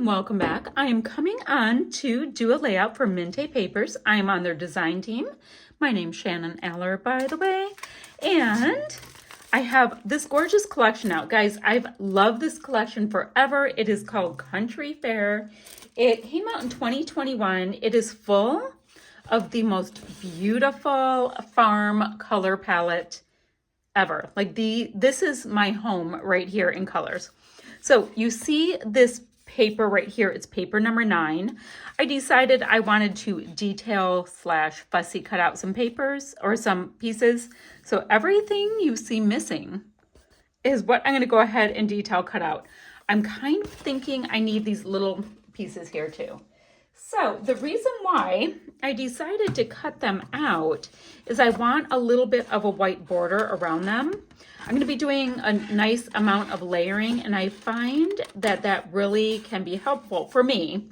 and welcome back. I am coming on to do a layout for Mintay Papers. I am on their design team. My name's Shannon Aller, by the way. And I have this gorgeous collection out. Guys, I've loved this collection forever. It is called Country Fair. It came out in 2021. It is full of the most beautiful farm color palette ever. Like this is my home right here in colors. So you see this paper right here, it's paper number 9. I decided I wanted to detail / fussy cut out some papers or some pieces. So everything you see missing is what I'm gonna go ahead and detail cut out. I'm kind of thinking I need these little pieces here too. So the reason why I decided to cut them out is I want a little bit of a white border around them. I'm going to be doing a nice amount of layering, and I find that that really can be helpful for me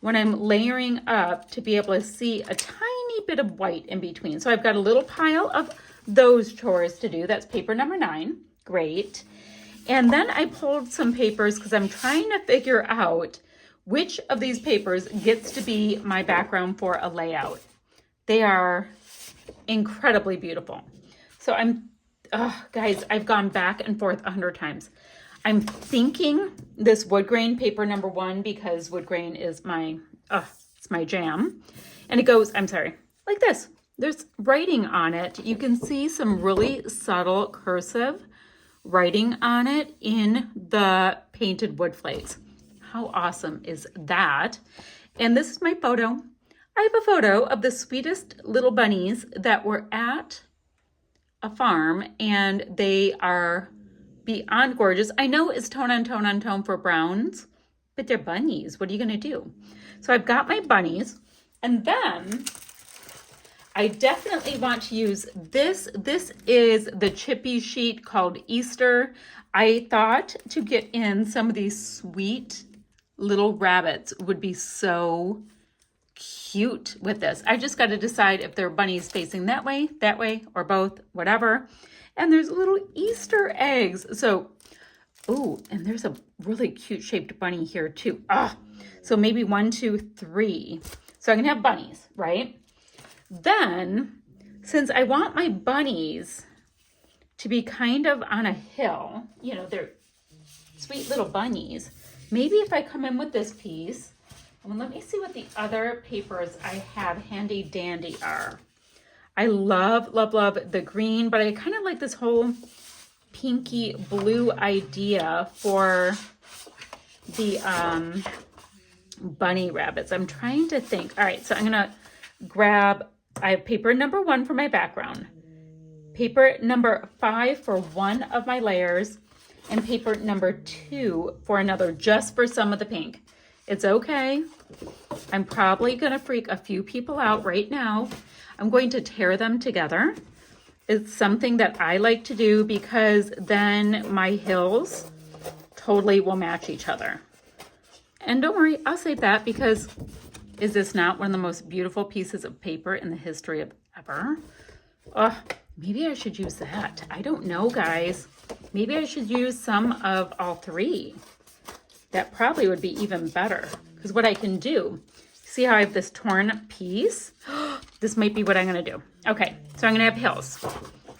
when I'm layering up to be able to see a tiny bit of white in between. So I've got a little pile of those chores to do. That's paper number 9. Great. And then I pulled some papers because I'm trying to figure out which of these papers gets to be my background for a layout. They are incredibly beautiful. So guys, I've gone back and forth 100 times. I'm thinking this wood grain paper number 1 because wood grain is it's my jam. And it goes, like this. There's writing on it. You can see some really subtle cursive writing on it in the painted wood flakes. How awesome is that? And this is my photo. I have a photo of the sweetest little bunnies that were at a farm, and they are beyond gorgeous. I know it's tone on tone on tone for browns, but they're bunnies. What are you going to do? So I've got my bunnies, and then I definitely want to use this. This is the Chippies sheet called Easter. I thought to get in some of these sweet little rabbits would be so cute with this. I just got to decide if they're bunnies facing that way, or both, whatever. And there's little Easter eggs. So, and there's a really cute shaped bunny here too. So maybe 1, 2, 3. So I'm gonna have bunnies, right? Then, since I want my bunnies to be kind of on a hill, you know, they're sweet little bunnies. Maybe if I come in with this piece, and let me see what the other papers I have handy dandy are. I love, love, love the green, but I kind of like this whole pinky blue idea for the bunny rabbits. I'm trying to think. All right, so I'm gonna grab, I have paper number 1 for my background, paper number 5 for one of my layers, and paper number 2 for another, just for some of the pink. It's okay. I'm probably going to freak a few people out right now. I'm going to tear them together. It's something that I like to do because then my hills totally will match each other. And don't worry, I'll save that because is this not one of the most beautiful pieces of paper in the history of ever? Maybe I should use that. I don't know, guys. Maybe I should use some of all 3. That probably would be even better. Because what I can do, see how I have this torn piece? This might be what I'm going to do. Okay, so I'm going to have hills.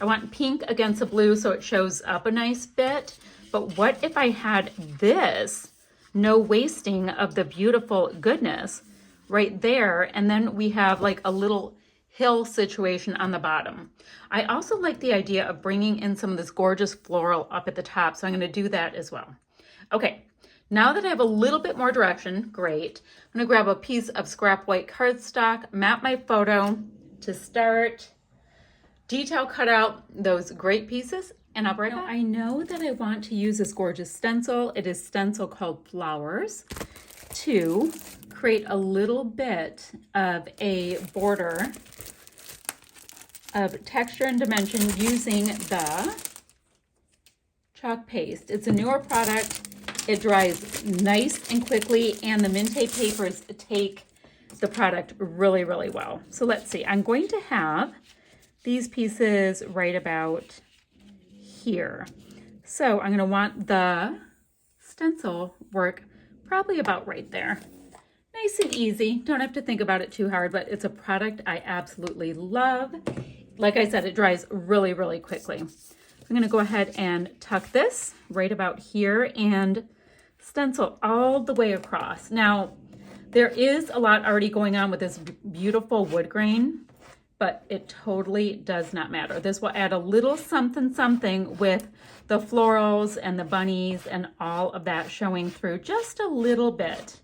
I want pink against the blue so it shows up a nice bit. But what if I had this, no wasting of the beautiful goodness right there, and then we have like a little hill situation on the bottom. I also like the idea of bringing in some of this gorgeous floral up at the top, so I'm going to do that as well. Okay, now that I have a little bit more direction, great. I'm going to grab a piece of scrap white cardstock, map my photo to start, detail cut out those great pieces, and I'll bring it. I know that I want to use this gorgeous stencil. It is stencil called Flowers, to create a little bit of a border of texture and dimension using the chalk paste. It's a newer product. It dries nice and quickly, and the Mintay papers take the product really, really well. So let's see. I'm going to have these pieces right about here. So I'm going to want the stencil work probably about right there. Nice and easy. Don't have to think about it too hard, but it's a product I absolutely love. Like I said, it dries really, really quickly. I'm going to go ahead and tuck this right about here and stencil all the way across. Now, there is a lot already going on with this beautiful wood grain, but it totally does not matter. This will add a little something something with the florals and the bunnies and all of that showing through just a little bit.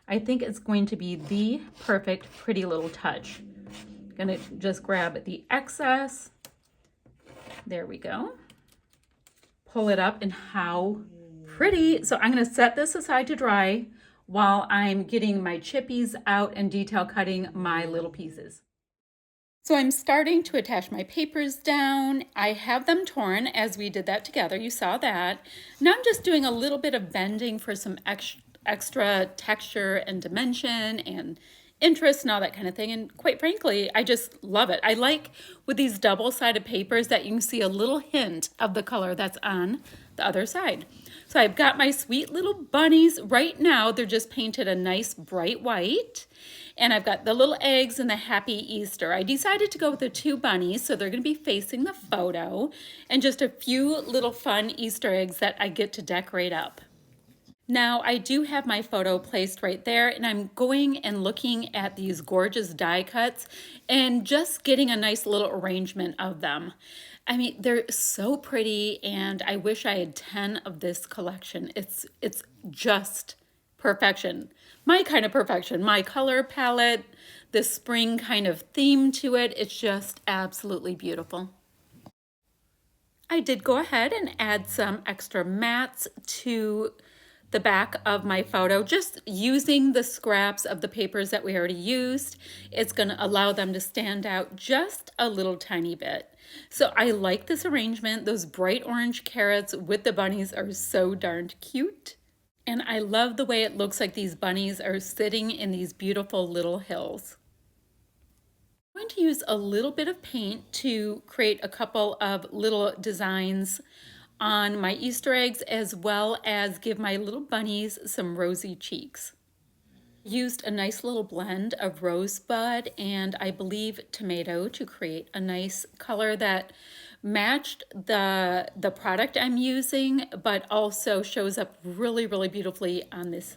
I think it's going to be the perfect pretty little touch. I'm gonna just grab the excess. There we go. Pull it up, and how pretty. So I'm gonna set this aside to dry while I'm getting my chippies out and detail cutting my little pieces. So I'm starting to attach my papers down. I have them torn as we did that together. You saw that. Now I'm just doing a little bit of bending for some extra texture and dimension and interest and all that kind of thing. And quite frankly, I just love it. I like with these double-sided papers that you can see a little hint of the color that's on the other side. So I've got my sweet little bunnies. Right now, they're just painted a nice bright white. And I've got the little eggs and the happy Easter. I decided to go with the two bunnies, so they're gonna be facing the photo, and just a few little fun Easter eggs that I get to decorate up. Now, I do have my photo placed right there, and I'm going and looking at these gorgeous die cuts and just getting a nice little arrangement of them. I mean, they're so pretty, and I wish I had 10 of this collection. It's just perfection. My kind of perfection. My color palette, the spring kind of theme to it. It's just absolutely beautiful. I did go ahead and add some extra mats to the back of my photo, just using the scraps of the papers that we already used. It's going to allow them to stand out just a little tiny bit. So I like this arrangement. Those bright orange carrots with the bunnies are so darned cute. And I love the way it looks like these bunnies are sitting in these beautiful little hills. I'm going to use a little bit of paint to create a couple of little designs on my Easter eggs, as well as give my little bunnies some rosy cheeks. Used a nice little blend of Rosebud and I believe tomato to create a nice color that matched the product I'm using, but also shows up really, really beautifully on this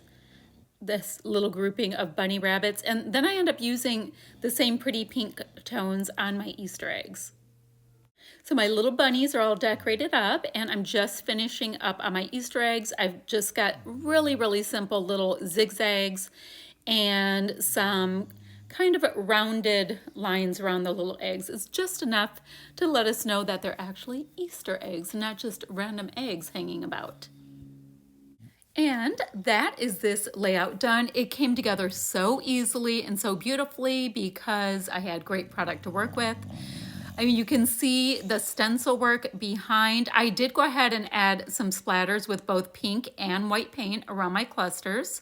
little grouping of bunny rabbits. And then I end up using the same pretty pink tones on my Easter eggs. So my little bunnies are all decorated up, and I'm just finishing up on my Easter eggs. I've just got really, really simple little zigzags and some kind of rounded lines around the little eggs. It's just enough to let us know that they're actually Easter eggs, not just random eggs hanging about. And that is this layout done. It came together so easily and so beautifully because I had great product to work with. I mean, you can see the stencil work behind. I did go ahead and add some splatters with both pink and white paint around my clusters,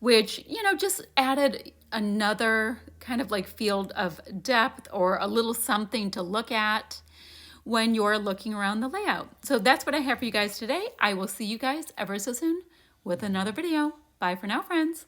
which, you know, just added another kind of like field of depth or a little something to look at when you're looking around the layout. So that's what I have for you guys today. I will see you guys ever so soon with another video. Bye for now, friends.